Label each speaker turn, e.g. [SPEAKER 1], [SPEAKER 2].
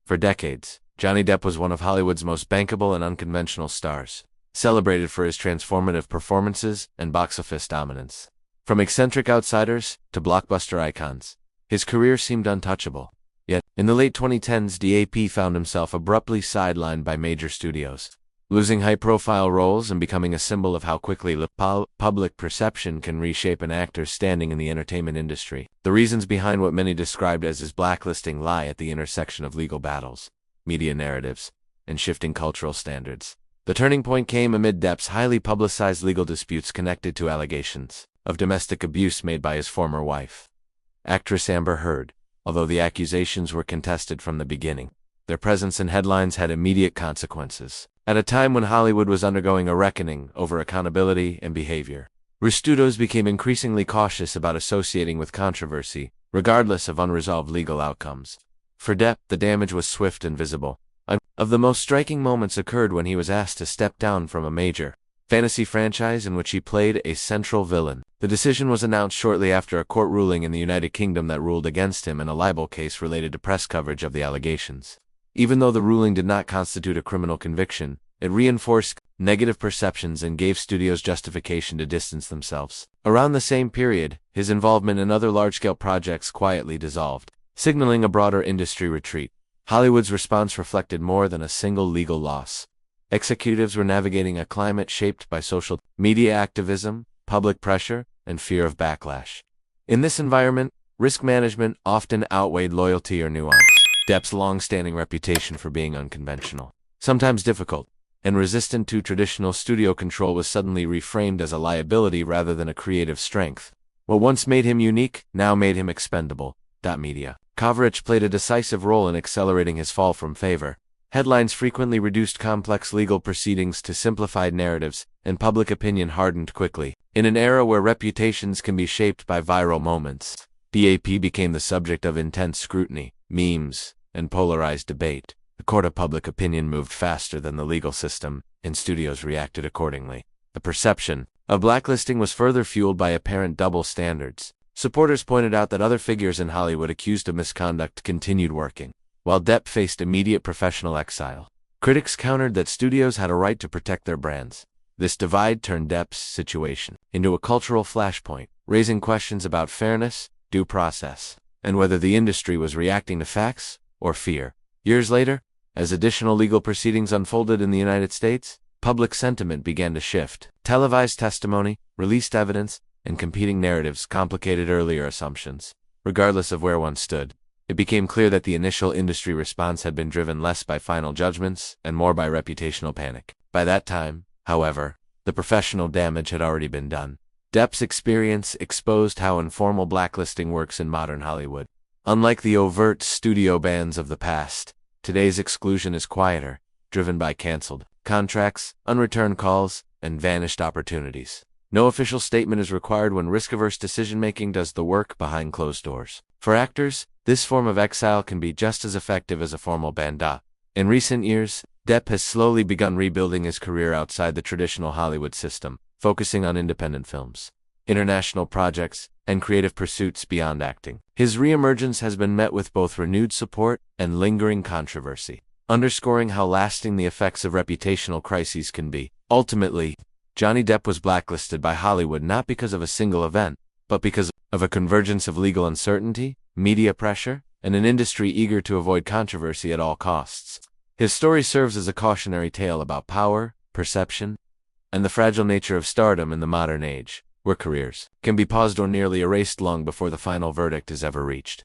[SPEAKER 1] For decades, Johnny Depp was one of Hollywood's most bankable and unconventional stars, celebrated for his transformative performances and box office dominance. From eccentric outsiders to blockbuster icons, his career seemed untouchable. Yet, in the late 2010s, Depp found himself abruptly sidelined by major studios, losing high-profile roles and becoming a symbol of how quickly public perception can reshape an actor's standing in the entertainment industry. The reasons behind what many described as his blacklisting lie at the intersection of legal battles, media narratives, and shifting cultural standards. The turning point came amid Depp's highly publicized legal disputes connected to allegations of domestic abuse made by his former wife, actress Amber Heard. Although the accusations were contested from the beginning, their presence in headlines had immediate consequences. At a time when Hollywood was undergoing a reckoning over accountability and behavior, studios became increasingly cautious about associating with controversy, regardless of unresolved legal outcomes. For Depp, the damage was swift and visible. One of the most striking moments occurred when he was asked to step down from a major fantasy franchise in which he played a central villain. The decision was announced shortly after a court ruling in the United Kingdom that ruled against him in a libel case related to press coverage of the allegations. Even though the ruling did not constitute a criminal conviction, it reinforced negative perceptions and gave studios justification to distance themselves. Around the same period, his involvement in other large-scale projects quietly dissolved, signaling a broader industry retreat. Hollywood's response reflected more than a single legal loss. Executives were navigating a climate shaped by social media activism, public pressure, and fear of backlash. In this environment, risk management often outweighed loyalty or nuance. Depp's long-standing reputation for being unconventional, sometimes difficult, and resistant to traditional studio control was suddenly reframed as a liability rather than a creative strength. What once made him unique now made him expendable. Media coverage played a decisive role in accelerating his fall from favor. Headlines frequently reduced complex legal proceedings to simplified narratives, and public opinion hardened quickly. In an era where reputations can be shaped by viral moments, Depp became the subject of intense scrutiny, memes, and polarized debate. The court of public opinion moved faster than the legal system, and studios reacted accordingly. The perception of blacklisting was further fueled by apparent double standards. Supporters pointed out that other figures in Hollywood accused of misconduct continued working, while Depp faced immediate professional exile. Critics countered that studios had a right to protect their brands. This divide turned Depp's situation into a cultural flashpoint, raising questions about fairness, due process, and whether the industry was reacting to facts or fear. Years later, as additional legal proceedings unfolded in the United States, public sentiment began to shift. Televised testimony, released evidence, and competing narratives complicated earlier assumptions. Regardless of where one stood, it became clear that the initial industry response had been driven less by final judgments and more by reputational panic. By that time, however, the professional damage had already been done. Depp's experience exposed how informal blacklisting works in modern Hollywood. Unlike the overt studio bans of the past, today's exclusion is quieter, driven by canceled contracts, unreturned calls, and vanished opportunities. No official statement is required when risk-averse decision-making does the work behind closed doors. For actors, this form of exile can be just as effective as a formal ban. In recent years, Depp has slowly begun rebuilding his career outside the traditional Hollywood system, focusing on independent films, international projects, and creative pursuits beyond acting. His reemergence has been met with both renewed support and lingering controversy, underscoring how lasting the effects of reputational crises can be. Ultimately, Johnny Depp was blacklisted by Hollywood not because of a single event, but because of a convergence of legal uncertainty, media pressure, and an industry eager to avoid controversy at all costs. His story serves as a cautionary tale about power, perception, and the fragile nature of stardom in the modern age, where careers can be paused or nearly erased long before the final verdict is ever reached.